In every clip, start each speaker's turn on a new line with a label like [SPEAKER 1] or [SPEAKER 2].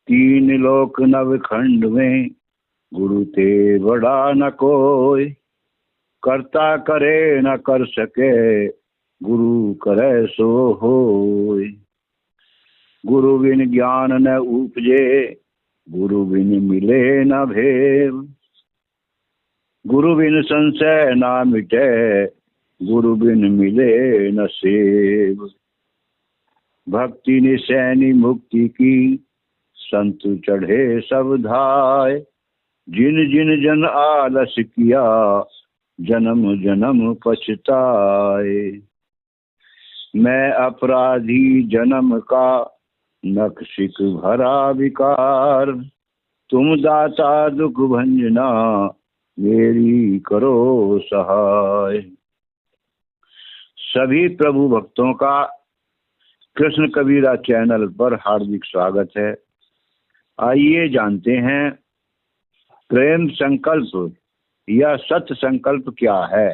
[SPEAKER 1] तीन लोक नवखंड में गुरु ते बड़ा न कोई। करता करे न कर सके गुरु करे सो होय। गुरु बिन ज्ञान न उपजे गुरु बिन मिले न भेद। गुरु बिन संशय ना मिटे गुरु बिन मिले न सेव। भक्ति निसैनी मुक्ति की संत चढ़े सब धाय। जिन जिन जन आलस किया जन्म जन्म पछताए। मैं अपराधी जन्म का नक्शिक भरा विकार। तुम दाता दुख भंजना मेरी करो सहाय। सभी प्रभु भक्तों का कृष्ण कबीरा चैनल पर हार्दिक स्वागत है। आइए जानते हैं प्रेम संकल्प या सत्य संकल्प क्या है।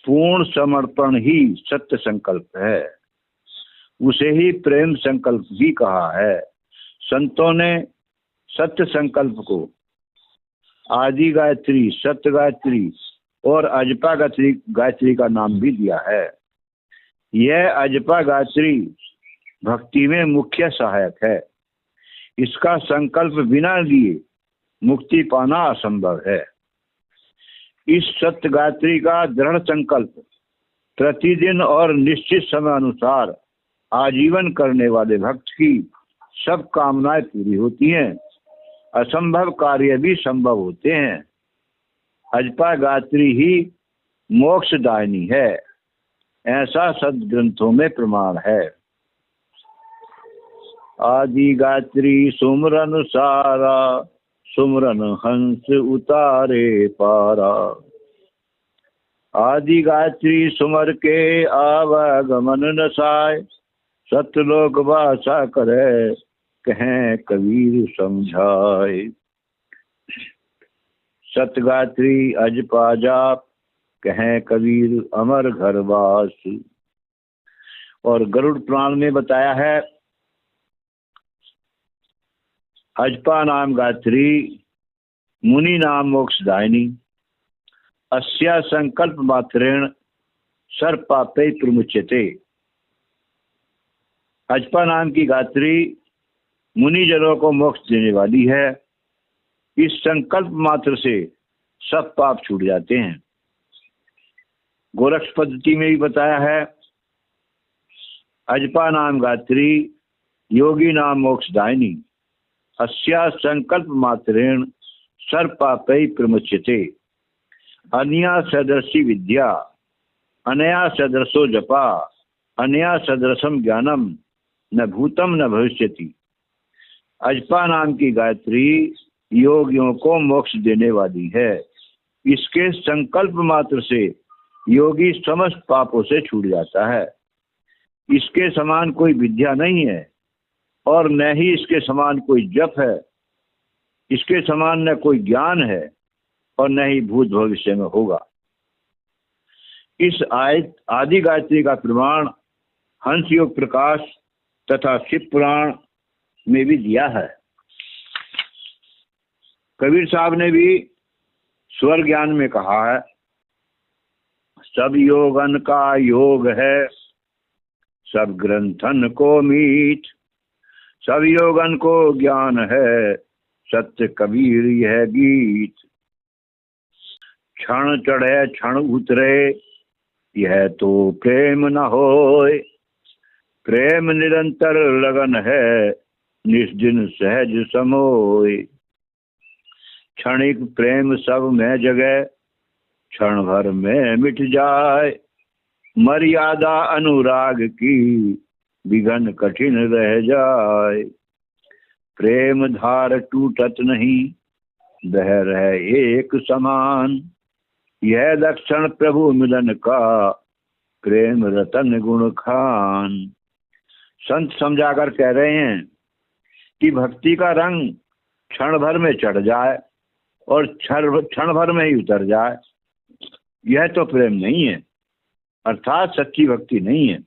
[SPEAKER 1] पूर्ण समर्पण ही सत्य संकल्प है। उसे ही प्रेम संकल्प भी कहा है। संतों ने सत्य संकल्प को आदि गायत्री, सत्य गायत्री और अजपा गायत्री का नाम भी दिया है। यह अजपा गायत्री भक्ति में मुख्य सहायक है। इसका संकल्प बिना लिए मुक्ति पाना असंभव है। इस सत्य गायत्री का दृढ़ संकल्प प्रतिदिन और निश्चित समय अनुसार आजीवन करने वाले भक्त की सब कामनाएं पूरी होती हैं। असंभव कार्य भी संभव होते हैं। अजपा गायत्री ही मोक्षदायिनी है, ऐसा सद्ग्रंथों में प्रमाण है। आदि गायत्री सुमरन सारा सुमरन हंस उतारे पारा। आदि गायत्री सुमर के आवागमन नसाय। सतलोक भाषा करे कहें कबीर समझाए। सत गायत्री अजपा जाप कहें कबीर अमर घर वास। और गरुड़ पुराण में बताया है अजपा नाम गायत्री मुनि नाम मोक्षदायिनी। अस्या संकल्प मात्रेण सर्व पापै प्रमुच्यते। अजपा नाम की गायत्री मुनि जनों को मोक्ष देने वाली है। इस संकल्प मात्र से सब पाप छूट जाते हैं। गोरक्ष पद्धति में भी बताया है अजपा नाम गायत्री योगी नाम मोक्षदायिनी। अस्या संकल्प मात्रेण सर्व पापै प्रमुच्यते। अनया सदृशी विद्या अनया सदृशो जपा अनया सदृशम ज्ञानम न भूतम न भविष्यति। अजपा नाम की गायत्री योगियों को मोक्ष देने वाली है। इसके संकल्प मात्र से योगी समस्त पापों से छूट जाता है। इसके समान कोई विद्या नहीं है और न ही इसके समान कोई जप है। इसके समान न कोई ज्ञान है और न ही भूत भविष्य में होगा। इस आदि गायत्री का प्रमाण हंस योग प्रकाश तथा शिव पुराण में भी दिया है। कबीर साहब ने भी स्वर ज्ञान में कहा है सब योगन का योग है सब ग्रंथन को मीठ। सब योगन को ज्ञान है सत्य कबीर यह गीत। क्षण चढ़े क्षण उतरे यह तो प्रेम न होय। प्रेम निरंतर लगन है निष्दिन सहज समोय। क्षणिक प्रेम सब में जगह क्षण भर में मिट जाए। मर्यादा अनुराग की विघन कठिन रह जाए। प्रेम धार टूटत नहीं बह रहे एक समान। यह लक्षण प्रभु मिलन का प्रेम रतन गुण खान। संत समझाकर कह रहे हैं कि भक्ति का रंग क्षण भर में चढ़ जाए और क्षण भर में ही उतर जाए, यह तो प्रेम नहीं है, अर्थात सच्ची भक्ति नहीं है।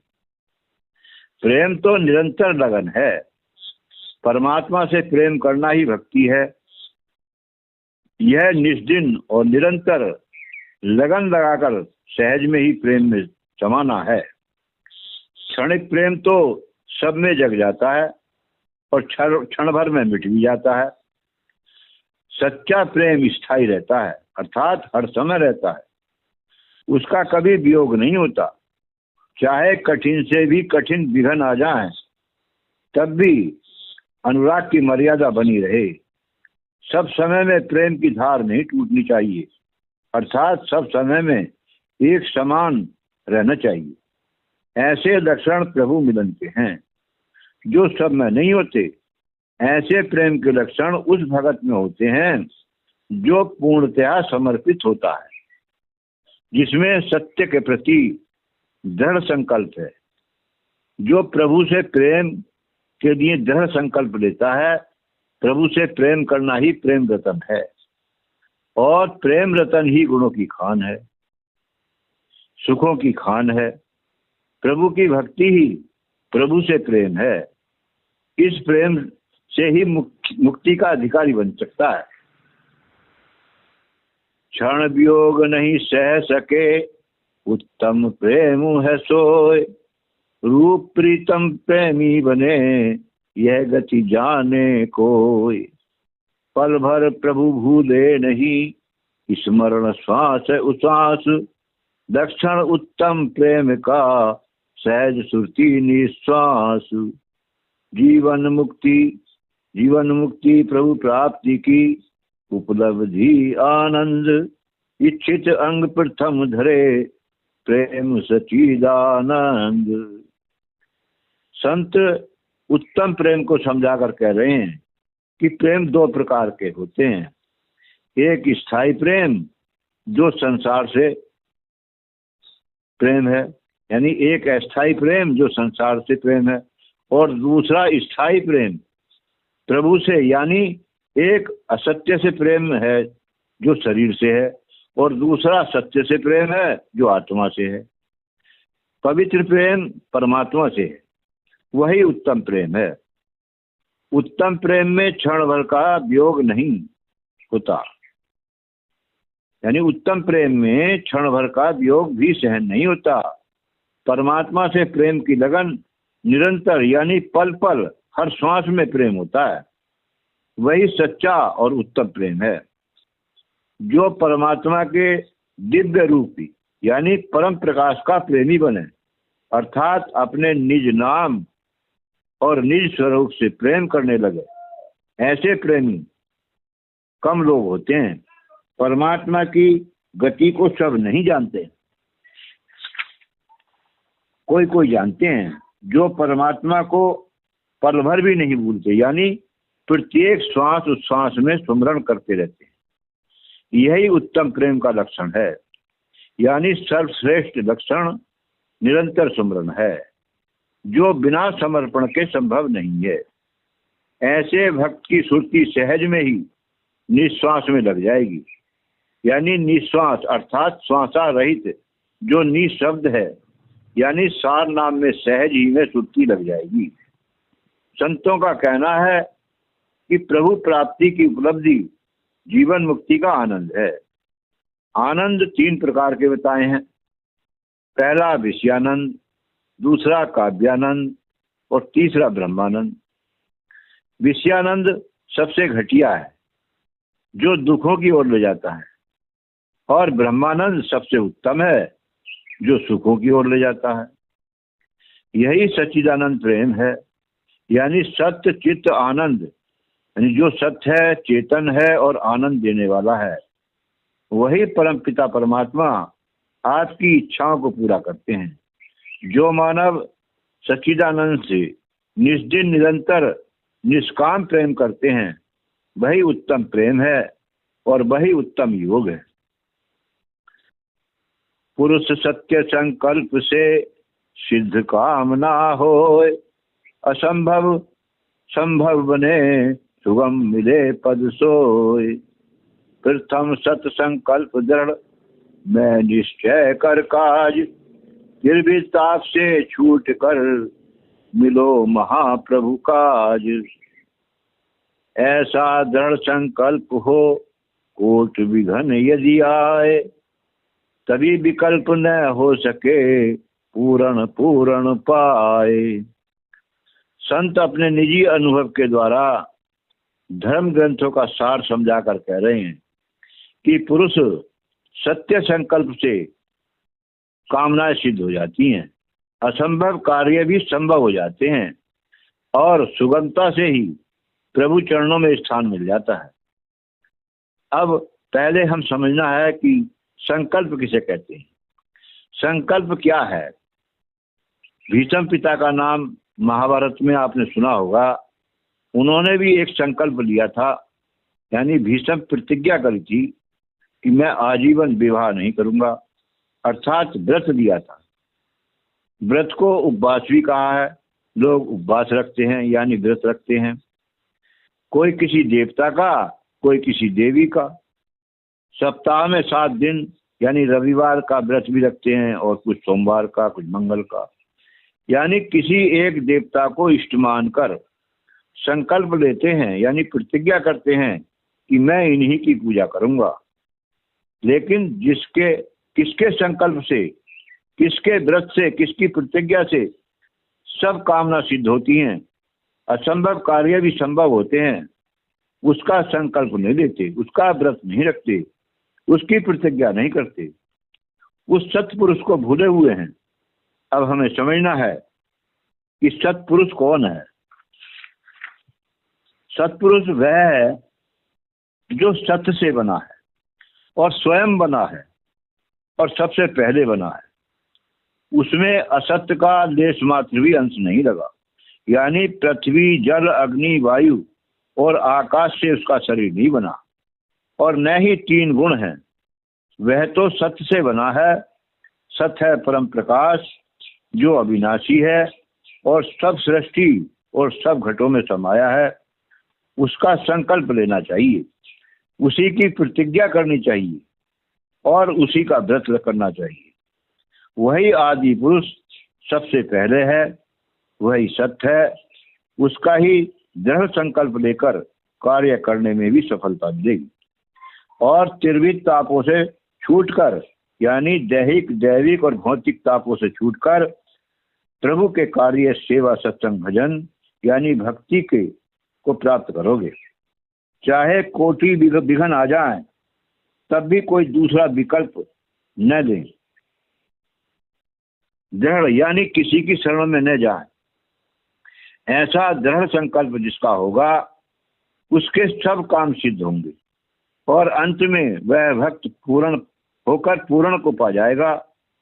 [SPEAKER 1] प्रेम तो निरंतर लगन है। परमात्मा से प्रेम करना ही भक्ति है। यह निष्दिन और निरंतर लगन लगाकर सहज में ही प्रेम में समाना है। क्षणिक प्रेम तो सब में जग जाता है और क्षण भर में मिट भी जाता है। सच्चा प्रेम स्थायी रहता है, अर्थात हर समय रहता है। उसका कभी वियोग नहीं होता। चाहे कठिन से भी कठिन विघ्न आ जाए, तब भी अनुराग की मर्यादा बनी रहे। सब समय में प्रेम की धार नहीं टूटनी चाहिए, अर्थात सब समय में एक समान रहना चाहिए। ऐसे लक्षण प्रभु मिलन के हैं, जो सब में नहीं होते। ऐसे प्रेम के लक्षण उस भगत में होते हैं जो पूर्णतया समर्पित होता है, जिसमें सत्य के प्रति दृढ़ संकल्प है। जो प्रभु से प्रेम के लिए दृढ़ संकल्प लेता है, प्रभु से प्रेम करना ही प्रेम रतन है, और प्रेम रतन ही गुणों की खान है, सुखों की खान है। प्रभु की भक्ति ही प्रभु से प्रेम है। इस प्रेम से ही मुक्ति का अधिकारी बन सकता है। क्षण वियोग नहीं सह सके, उत्तम प्रेम है सोय। रूप प्रीतम प्रेमी बने, यह गति जाने कोई। पल भर प्रभु भूले नहीं, स्मरण श्वास उश्वास। दक्षण उत्तम प्रेम का, सहज सुरती निश्वास। जीवन मुक्ति प्रभु प्राप्ति की, उपलब्धि आनंद। इच्छित अंग प्रथम धरे, प्रेम सच्चिदानंद। संत उत्तम प्रेम को समझाकर कह रहे हैं कि प्रेम दो प्रकार के होते हैं। एक स्थायी प्रेम, जो संसार से प्रेम है, यानी एक अस्थायी प्रेम जो संसार से प्रेम है, और दूसरा स्थायी प्रेम प्रभु से, यानी एक असत्य से प्रेम है जो शरीर से है, और दूसरा सत्य से प्रेम है जो आत्मा से है। पवित्र प्रेम परमात्मा से है, वही उत्तम प्रेम है। उत्तम प्रेम में क्षण भर का वियोग नहीं होता, यानी उत्तम प्रेम में क्षण भर का वियोग भी सहन नहीं होता। परमात्मा से प्रेम की लगन निरंतर, यानी पल पल हर श्वास में प्रेम होता है। वही सच्चा और उत्तम प्रेम है। जो परमात्मा के दिव्य रूपी, यानी परम प्रकाश का प्रेमी बने, अर्थात अपने निज नाम और निज स्वरूप से प्रेम करने लगे, ऐसे प्रेमी कम लोग होते हैं। परमात्मा की गति को सब नहीं जानते, कोई कोई जानते हैं, जो परमात्मा को पल भर भी नहीं भूलते, यानी प्रत्येक श्वास उच्छ्वास में स्मरण करते रहते हैं। यही उत्तम प्रेम का लक्षण है, यानी सर्वश्रेष्ठ लक्षण निरंतर स्मरण है, जो बिना समर्पण के संभव नहीं है। ऐसे भक्त की सुरती सहज में ही निश्वास में लग जाएगी, यानी निश्वास अर्थात श्वासा रहित जो निशब्द है, यानी सार नाम में सहज ही में सुरती लग जाएगी। संतों का कहना है कि प्रभु प्राप्ति की उपलब्धि जीवन मुक्ति का आनंद है। आनंद तीन प्रकार के बताए हैं। पहला विषयानंद, दूसरा काव्यानंद और तीसरा ब्रह्मानंद। विषयानंद सबसे घटिया है, जो दुखों की ओर ले जाता है, और ब्रह्मानंद सबसे उत्तम है, जो सुखों की ओर ले जाता है। यही सच्चिदानंद प्रेम है, यानी सत्य चित्त आनंद, यानी जो सत्य है, चेतन है और आनंद देने वाला है। वही परम पिता परमात्मा आपकी इच्छाओं को पूरा करते हैं। जो मानव सच्चिदानंद से निष्दिन निरंतर निष्काम प्रेम करते हैं, वही उत्तम प्रेम है और वही उत्तम योग है। पुरुष सत्य संकल्प से सिद्ध कामना होय, असंभव संभव बने सुगम मिले पद सोय। प्रथम सत संकल्प दृढ़ मैं निश्चय कर काज, फिर भी ताप से छूट कर मिलो महाप्रभु काज। ऐसा दृढ़ संकल्प हो कोट विघन यदि आए, तभी विकल्प न हो सके पूर्ण पूर्ण पाए। संत अपने निजी अनुभव के द्वारा धर्म ग्रंथों का सार समझाकर कह रहे हैं कि पुरुष सत्य संकल्प से कामनाएं सिद्ध हो जाती हैं, असंभव कार्य भी संभव हो जाते हैं और सुगमता से ही प्रभु चरणों में स्थान मिल जाता है। अब पहले हम समझना है कि संकल्प किसे कहते हैं। संकल्प क्या है? भीष्म पिता का नाम महाभारत में आपने सुना होगा। उन्होंने भी एक संकल्प लिया था, यानी भीष्म प्रतिज्ञा करी थी कि मैं आजीवन विवाह नहीं करूंगा, अर्थात व्रत लिया था। व्रत को उपवास भी कहा है। लोग उपवास रखते हैं यानी व्रत रखते हैं, कोई किसी देवता का, कोई किसी देवी का। सप्ताह में 7 दिन यानी रविवार का व्रत भी रखते हैं और कुछ सोमवार का, कुछ मंगल का। यानी किसी एक देवता को इष्ट मानकर संकल्प लेते हैं, यानी प्रतिज्ञा करते हैं कि मैं इन्हीं की पूजा करूंगा। लेकिन किसके संकल्प से, किसके व्रत से, किसकी प्रतिज्ञा से सब कामना सिद्ध होती हैं, असंभव कार्य भी संभव होते हैं, उसका संकल्प नहीं लेते, उसका व्रत नहीं रखते, उसकी प्रतिज्ञा नहीं करते, उस सत्पुरुष को भूले हुए हैं। अब हमें समझना है कि सत्पुरुष कौन है। सत्पुरुष वह है जो सत्य से बना है और स्वयं बना है और सबसे पहले बना है। उसमें असत्य का लेश मात्र भी अंश नहीं लगा। यानी पृथ्वी, जल, अग्नि, वायु और आकाश से उसका शरीर नहीं बना और न ही 3 गुण हैं। वह तो सत्य से बना है। सत्य है परम प्रकाश जो अविनाशी है और सब सृष्टि और सब घटों में समाया है। उसका संकल्प लेना चाहिए, उसी की प्रतिज्ञा करनी चाहिए और उसी का व्रत करना चाहिए। वही आदि पुरुष सबसे पहले है, वही सत्य है। उसका ही दृढ़ संकल्प लेकर कार्य करने में भी सफलता मिलेगी और त्रिविध तापों से छूटकर, यानी दैहिक, दैविक और भौतिक तापों से छूटकर प्रभु के कार्य, सेवा, सत्संग, भजन यानी भक्ति के को प्राप्त करोगे। चाहे कोटि विघन आ जाए तब भी कोई दूसरा विकल्प न लें। दृढ़ यानी किसी की शरण में न जाए। ऐसा दृढ़ संकल्प जिसका होगा उसके सब काम सिद्ध होंगे और अंत में वह भक्त पूर्ण होकर पूर्ण को पा जाएगा,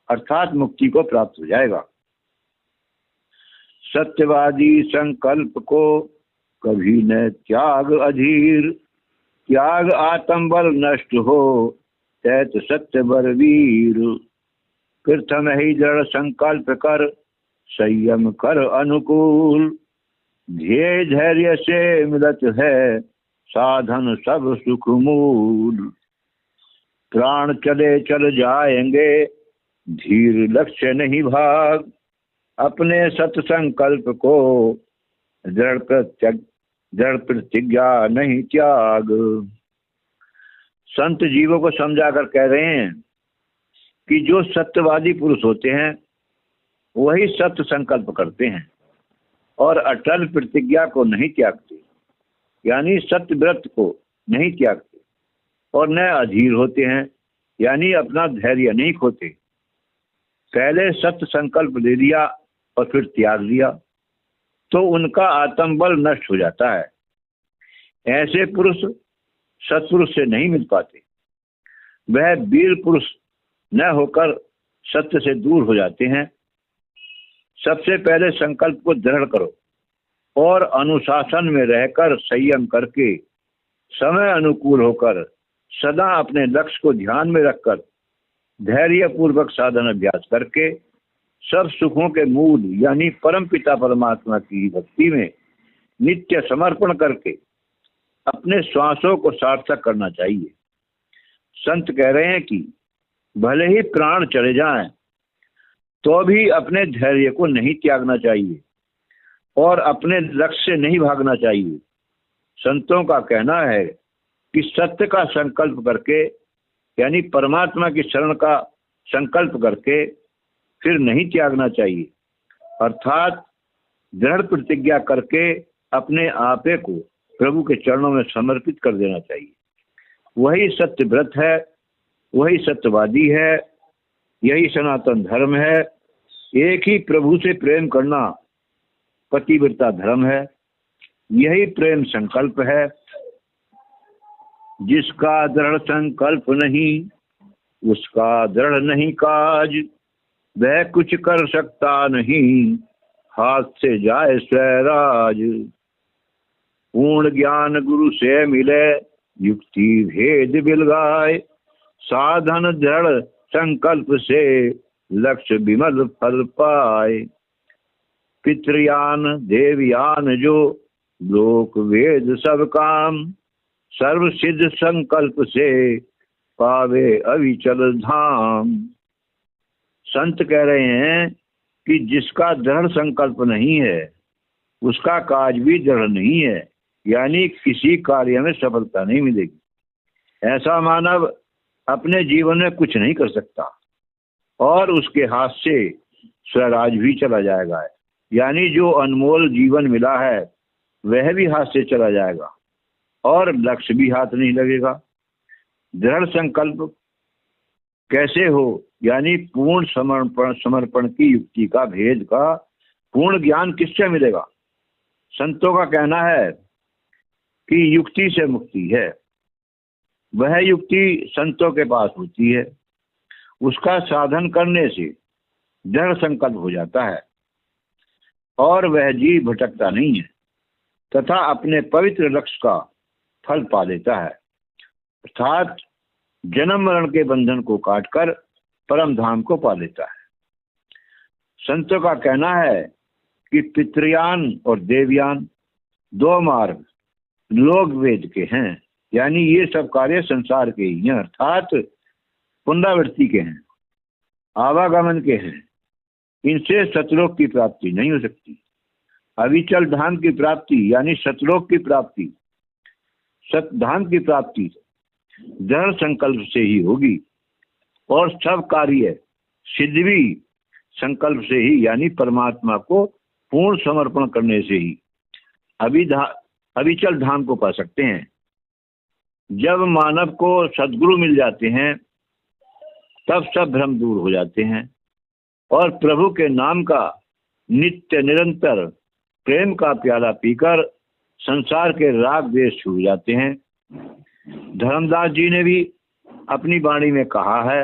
[SPEAKER 1] अर्थात मुक्ति को प्राप्त हो जाएगा। सत्यवादी संकल्प को कभी न त्याग अधीर, त्याग आत्म बल नष्ट हो तैत सत्य बर वीर। प्रथम ही दृढ़ संकल्प कर संयम कर अनुकूल, ध्येय धैर्य से मिलत है साधन सब सुख मूल। प्राण चले चल जाएंगे धीर लक्ष्य नहीं भाग, अपने सत संकल्प को दृढ़ प्रतिज्ञा नहीं त्याग। संत जीवों को समझाकर कह रहे हैं कि जो सत्यवादी पुरुष होते हैं वही सत्य संकल्प करते हैं और अटल प्रतिज्ञा को नहीं त्यागते, यानी सत्य व्रत को नहीं त्यागते और न अधीर होते हैं, यानी अपना धैर्य नहीं खोते। पहले सत्य संकल्प ले लिया और फिर त्याग लिया तो उनका आत्मबल नष्ट हो जाता है। ऐसे पुरुष सत्पुरुष से नहीं मिल पाते। वह वीर पुरुष न होकर सत्य से दूर हो जाते हैं। सबसे पहले संकल्प को दृढ़ करो और अनुशासन में रहकर संयम करके समय अनुकूल होकर सदा अपने लक्ष्य को ध्यान में रखकर धैर्य पूर्वक साधन अभ्यास करके सब सुखों के मूल यानी परम पिता परमात्मा की भक्ति में नित्य समर्पण करके अपने श्वासों को सार्थक करना चाहिए। संत कह रहे हैं कि भले ही प्राण चले जाएं तो भी अपने धैर्य को नहीं त्यागना चाहिए और अपने लक्ष्य से नहीं भागना चाहिए। संतों का कहना है कि सत्य का संकल्प करके, यानी परमात्मा की शरण का संकल्प करके फिर नहीं त्यागना चाहिए, अर्थात दृढ़ प्रतिज्ञा करके अपने आपे को प्रभु के चरणों में समर्पित कर देना चाहिए। वही सत्य व्रत है, वही सत्यवादी है, यही सनातन धर्म है। एक ही प्रभु से प्रेम करना पतिव्रता धर्म है, यही प्रेम संकल्प है। जिसका दृढ़ संकल्प नहीं उसका दृढ़ नहीं काज, वह कुछ कर सकता नहीं, हाथ से जाए स्वैराज। पूर्ण ज्ञान गुरु से मिले, युक्ति भेद बिलगाए, साधन दृढ़ संकल्प से लक्ष्य विमल फल पाए। पितृयान देवयान जो लोक वेद सब काम, सर्व सिद्ध संकल्प से पावे अविचल धाम। संत कह रहे हैं कि जिसका दृढ़ संकल्प नहीं है उसका काज भी दृढ़ नहीं है, यानी किसी कार्य में सफलता नहीं मिलेगी। ऐसा मानव अपने जीवन में कुछ नहीं कर सकता और उसके हाथ से स्वराज भी चला जाएगा, यानी जो अनमोल जीवन मिला है वह भी हाथ से चला जाएगा और लक्ष्य भी हाथ नहीं लगेगा। दृढ़ संकल्प कैसे हो, यानी पूर्ण समर्पण की युक्ति का भेद का पूर्ण ज्ञान किससे मिलेगा। संतों का कहना है कि युक्ति से मुक्ति है, वह युक्ति संतों के पास होती है। उसका साधन करने से दृढ़ संकल्प हो जाता है और वह जीव भटकता नहीं है तथा अपने पवित्र लक्ष्य का फल पा लेता है, अर्थात जन्म मरण के बंधन को काटकर परम धाम को पा लेता है। संतों का कहना है कि पितृयान और देवयान दो मार्ग लोक वेद के हैं, यानी ये सब कार्य संसार के ही हैं, अर्थात पुनरावृत्ति के हैं, आवागमन के हैं। इनसे सतलोक की प्राप्ति नहीं हो सकती। अविचल धाम की प्राप्ति यानी सतलोक की प्राप्ति, सतधाम की प्राप्ति दृढ़ संकल्प से ही होगी और सब कार्य सिद्ध भी संकल्प से ही, यानी परमात्मा को पूर्ण समर्पण करने से ही अविचल धाम को पा सकते हैं। जब मानव को सद्गुरु मिल जाते हैं तब सब भ्रम दूर हो जाते हैं और प्रभु के नाम का नित्य निरंतर प्रेम का प्याला पीकर संसार के राग द्वेष छूट जाते हैं। धर्मदास जी ने भी अपनी वाणी में कहा है,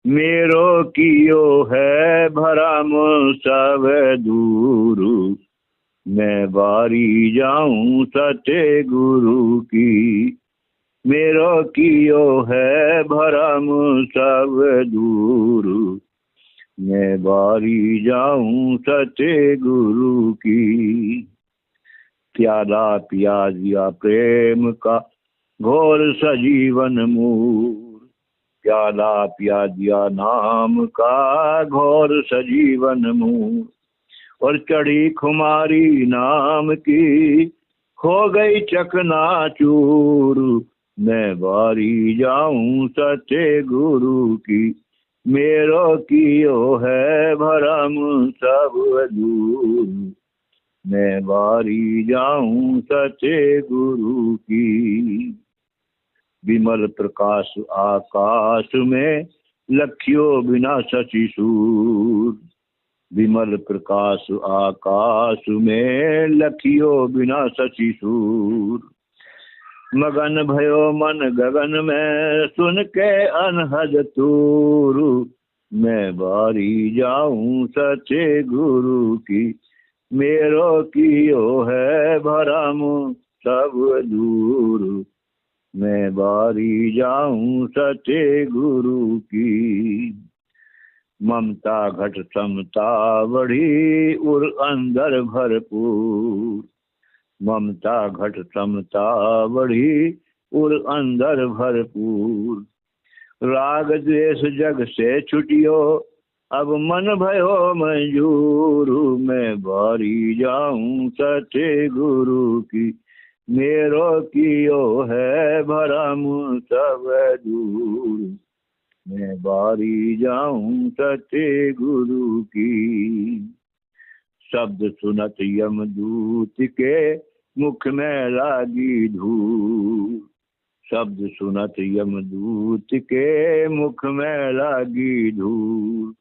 [SPEAKER 1] मेरो कियो है भरम सब दूर, मैं बारी जाऊं सत्य गुरु की। मेरो कियो है भरम सब दूर, मैं बारी जाऊं सत्य गुरु की। प्याला पिया दिया प्रेम का घोर सजीवन मूर, प्याला पिया दिया नाम का घोर सजीवन मूर। और चढ़ी खुमारी नाम की हो गई चकनाचूर, मैं बारी जाऊं सत्य गुरु की। मेरो कियो है भरम सब दूर, मैं बारी जाऊं सत्य गुरु की। विमल प्रकाश आकाश में लखियो बिना शशि सूर, विमल प्रकाश आकाश में लखियो बिना शशि सूर। मगन भयो मन गगन में सुन के अनहद तूर, मैं बारी जाऊं सच्चे गुरु की। मेरो कियो है भरम सब दूर, मैं बारी जाऊं सच्चे गुरु की। ममता घट समता बढ़ी उर अंदर भरपूर, ममता घट समता बढ़ी उर अंदर भरपूर। राग द्वेष जग से छुटियो अब मन भयो मंजूर, मैं बारी जाऊं सच्चे गुरु की। मेरो कियो है भरम सब दूर, मैं बारी जाऊं सच्चे गुरु की। शब्द सुनत यमदूत के मुख में लागी धूल, शब्द सुनत यमदूत के मुख में लागी धूल।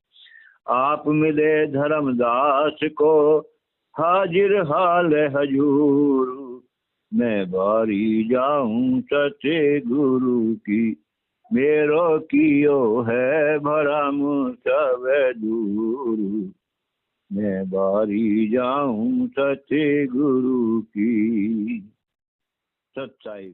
[SPEAKER 1] आप मिले धर्मदास को हाजिर हाल हजूर, मैं बारी जाऊं सच्चे गुरु की। मेरो कियो है भरम सब दूर, मैं बारी जाऊं सच्चे गुरु की। सच्चाई।